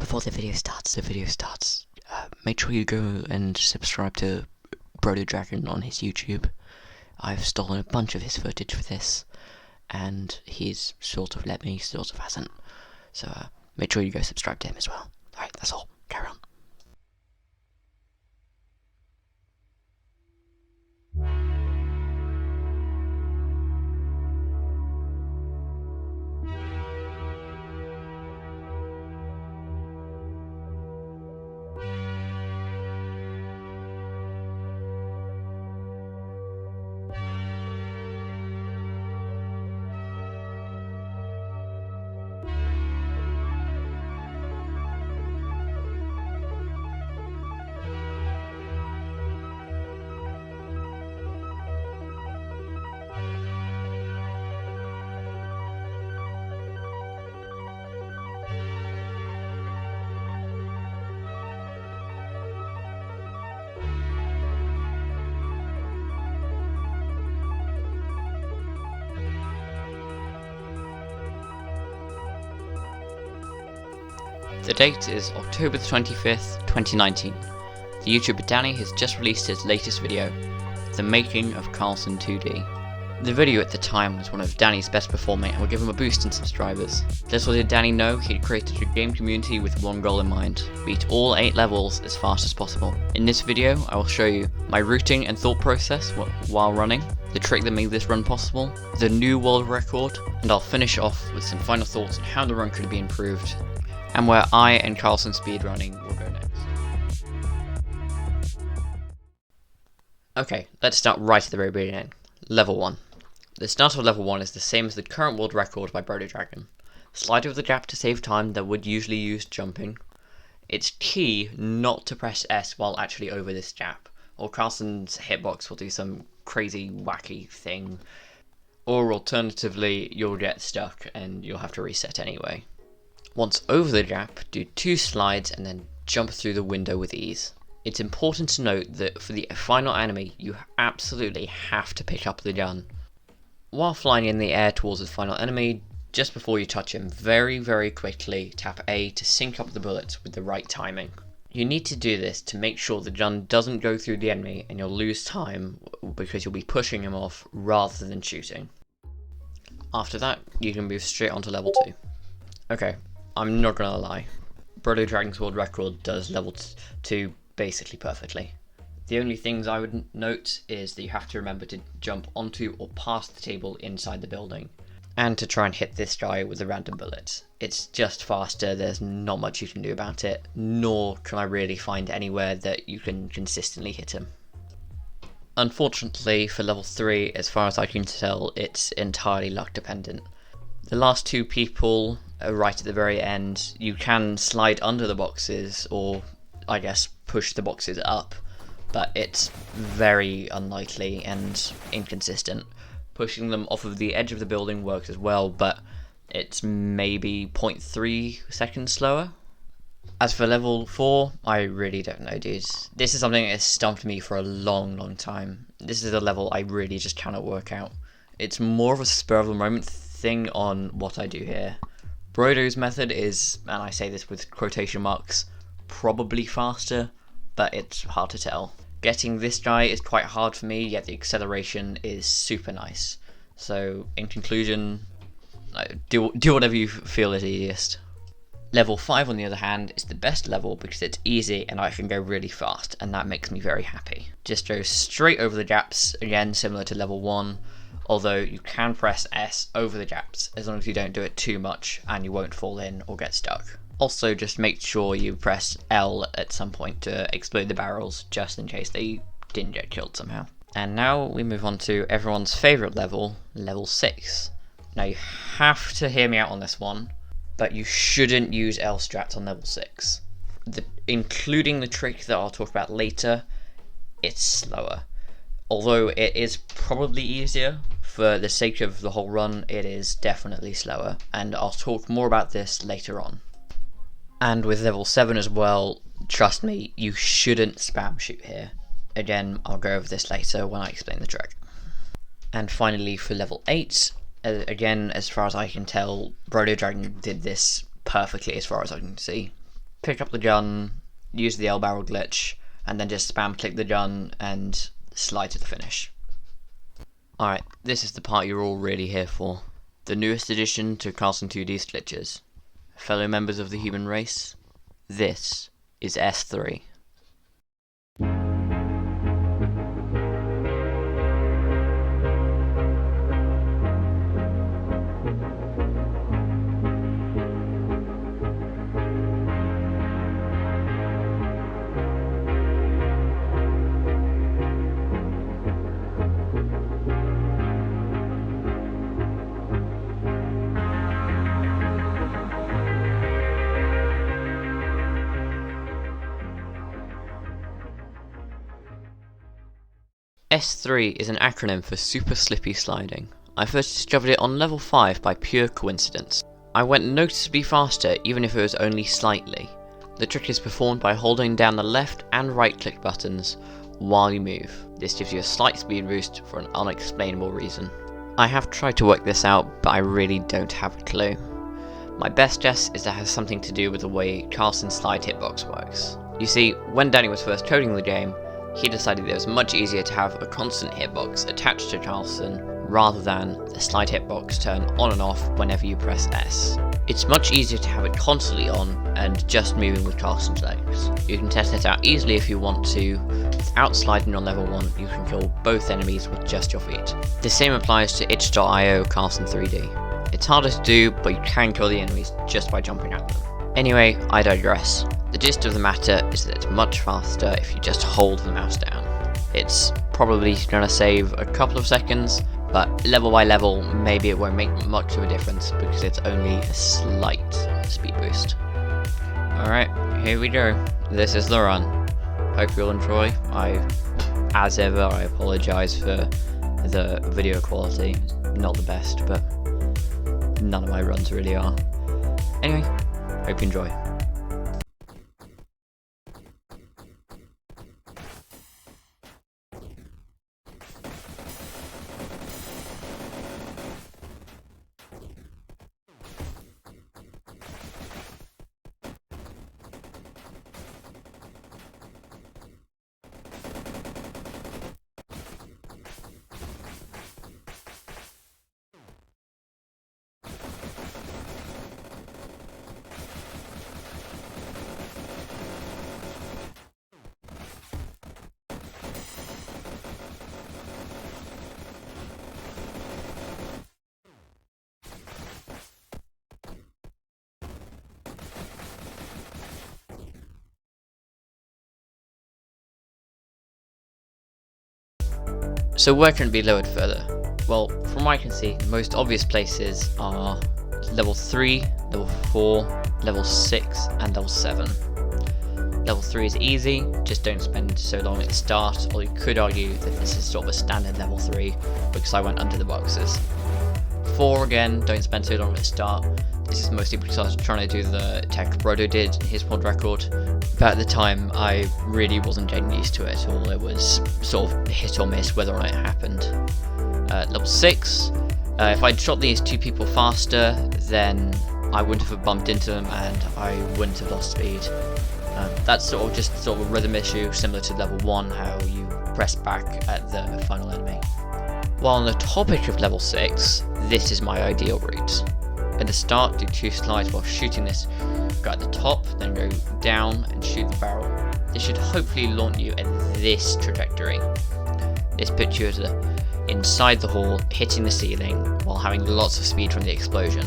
before the video starts, make sure you go and subscribe to Brodydragon on his YouTube. I've stolen a bunch of his footage for this, and he's sort of let me, sort of hasn't. So make sure you go subscribe to him as well. Alright, that's all. Carry on. The date is October the 25th, 2019. The YouTuber Danny has just released his latest video, The Making of Karlson 2D. The video at the time was one of Danny's best performing and would give him a boost in subscribers. Little did Danny know he'd created a game community with one goal in mind: beat all 8 levels as fast as possible. In this video I will show you my routing and thought process while running, the trick that made this run possible, the new world record, and I'll finish off with some final thoughts on how the run could be improved, and where I and Karlson speedrunning will go next. Okay, let's start right at the very beginning. Level 1. The start of level 1 is the same as the current world record by Brodydragon. Slide over the gap to save time that would usually use jumping. It's key not to press S while actually over this gap, or Karlson's hitbox will do some crazy wacky thing, or alternatively you'll get stuck and you'll have to reset anyway. Once over the gap, do 2 slides and then jump through the window with ease. It's important to note that for the final enemy, you absolutely have to pick up the gun. While flying in the air towards the final enemy, just before you touch him, very quickly tap A to sync up the bullets with the right timing. You need to do this to make sure the gun doesn't go through the enemy and you'll lose time because you'll be pushing him off rather than shooting. After that, you can move straight onto level 2. Okay. I'm not gonna lie, Brodydragon's world record does level 2 basically perfectly. The only things I would note is that you have to remember to jump onto or past the table inside the building, and to try and hit this guy with a random bullet. It's just faster, there's not much you can do about it, nor can I really find anywhere that you can consistently hit him. Unfortunately for level 3, as far as I can tell, it's entirely luck dependent. The last 2 people right at the very end, you can slide under the boxes, or I guess push the boxes up, but it's very unlikely and inconsistent. Pushing them off of the edge of the building works as well, but it's maybe 0.3 seconds slower. As for level 4, I really don't know, dudes. This is something that has stumped me for a long time. This is a level I really just cannot work out. It's more of a spur of the moment thing on what I do here. Brodo's method is, and I say this with quotation marks, probably faster, but it's hard to tell. Getting this guy is quite hard for me, yet the acceleration is super nice. So, in conclusion, do whatever you feel is easiest. Level 5, on the other hand, is the best level because it's easy and I can go really fast, and that makes me very happy. Just go straight over the gaps, again similar to level 1, although you can press S over the gaps as long as you don't do it too much and you won't fall in or get stuck. Also, just make sure you press L at some point to explode the barrels just in case they didn't get killed somehow. And now we move on to everyone's favourite level, level 6. Now you have to hear me out on this one, but you shouldn't use L strats on level 6. Including the trick that I'll talk about later, it's slower. Although it is probably easier, for the sake of the whole run, it is definitely slower, and I'll talk more about this later on. And with level 7 as well, trust me, you shouldn't spam shoot here. Again, I'll go over this later when I explain the trick. And finally for level 8, again, as far as I can tell, Brodydragon did this perfectly as far as I can see. pick up the gun, use the L barrel glitch, and then just spam click the gun and slide to the finish. Alright, this is the part you're all really here for. The newest addition to Karlson 2D's glitches. Fellow members of the human race, this is S3. S3 is an acronym for Super Slippy Sliding. I first discovered it on level 5 by pure coincidence. I went noticeably faster even if it was only slightly. The trick is performed by holding down the left and right click buttons while you move. This gives you a slight speed boost for an unexplainable reason. I have tried to work this out, but I really don't have a clue. My best guess is that it has something to do with the way Karlson's slide hitbox works. You see, when Danny was first coding the game, he decided it was much easier to have a constant hitbox attached to Karlson rather than the slide hitbox turn on and off whenever you press S. It's much easier to have it constantly on and just moving with Karlson's legs. You can test it out easily if you want to. Without sliding on level 1, you can kill both enemies with just your feet. The same applies to itch.io Karlson 3D. It's harder to do, but you can kill the enemies just by jumping at them. Anyway, I digress. The gist of the matter is that it's much faster if you just hold the mouse down. It's probably going to save a couple of seconds, but level by level, maybe it won't make much of a difference because it's only a slight speed boost. Alright, here we go. This is the run. Hope you'll enjoy. As ever, I apologise for the video quality. Not the best, but none of my runs really are. Anyway, hope you enjoy. So where can it be lowered further? Well, from what I can see, the most obvious places are level 3, level 4, level 6 and level 7. Level 3 is easy, just don't spend so long at the start, or you could argue that this is sort of a standard level 3 because I went under the boxes. 4 again, don't spend so long at the start. This is mostly because I was trying to do the tech Brodo did in his world record, but at the time I really wasn't getting used to it at all. It was sort of hit or miss whether or not it happened. Level 6, if I'd shot these two people faster, then I wouldn't have bumped into them and I wouldn't have lost speed. That's sort of a rhythm issue, similar to level 1, how you press back at the final enemy. While on the topic of level 6, this is my ideal route. At the start, do 2 slides while shooting this. Go at the top, then go down and shoot the barrel. This should hopefully launch you at this trajectory. This puts you inside the hall, hitting the ceiling, while having lots of speed from the explosion.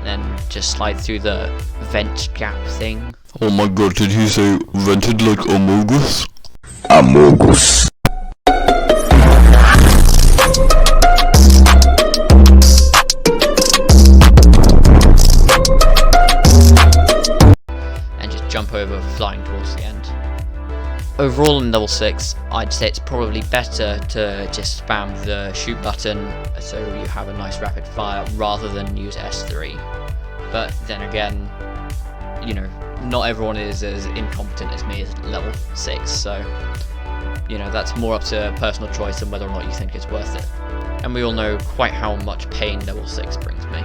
Then just slide through the vent gap thing. Oh my god, did he say vented like Amogus? Amogus. Jump over, flying towards the end. Overall in level 6, I'd say it's probably better to just spam the shoot button so you have a nice rapid fire rather than use S3. But then again, you know, not everyone is as incompetent as me at level 6, so you know, that's more up to personal choice and whether or not you think it's worth it. And we all know quite how much pain level 6 brings me.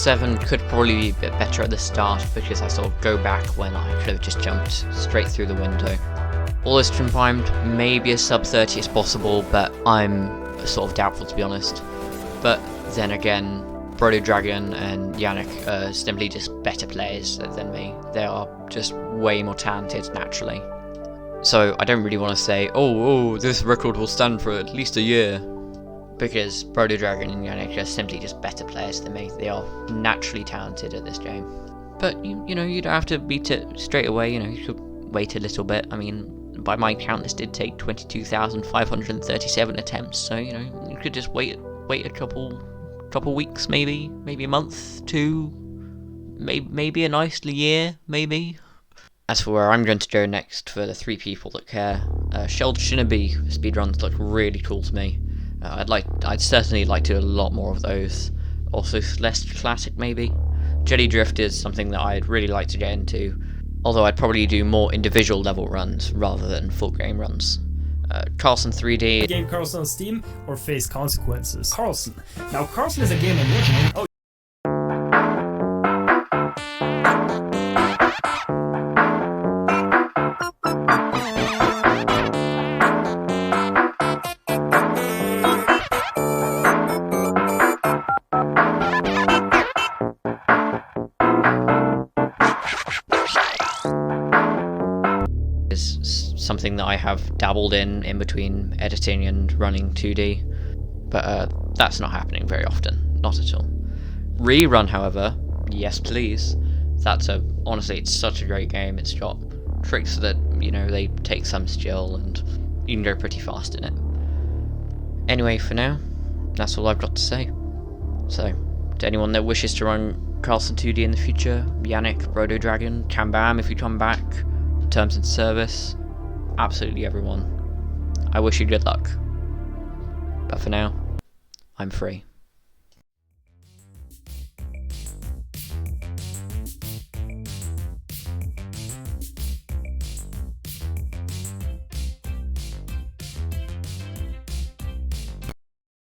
7 could probably be a bit better at the start because I sort of go back when I could have just jumped straight through the window. All this trim primed, maybe a sub 30 is possible, but I'm sort of doubtful to be honest. But then again, Brody Dragon and Yannick are simply just better players than me. They are just way more talented naturally. So I don't really want to say, oh, this record will stand for at least a year. Because Brody Dragon and Yannick are simply just better players than me. They are naturally talented at this game. But, you know, you don't have to beat it straight away, you know, you could wait a little bit. I mean, by my count, this did take 22,537 attempts, so, you know, you could just wait a couple weeks, maybe a month, 2, maybe a nice year, maybe. As for where I'm going to go next, for the 3 people that care, Shelled Shinobi speedruns look really cool to me. I'd certainly like to do a lot more of those. Also Celeste Classic maybe. Jelly Drift is something that I'd really like to get into, although I'd probably do more individual level runs rather than full game runs. Karlson 3D. Game Karlson on Steam or face consequences. Karlson. Now Karlson is a game I'm working on. Oh. Is something that I have dabbled in between editing and running 2D, but that's not happening very often, not at all. Rerun, however, yes please. Honestly, it's such a great game. It's got tricks that, you know, they take some skill and you can go pretty fast in it. Anyway, for now, that's all I've got to say. So, to anyone that wishes to run Karlson 2D in the future, Yannick, Brodo Dragon, Kambam if you come back, terms and service, absolutely everyone, I wish you good luck. But for now, I'm free.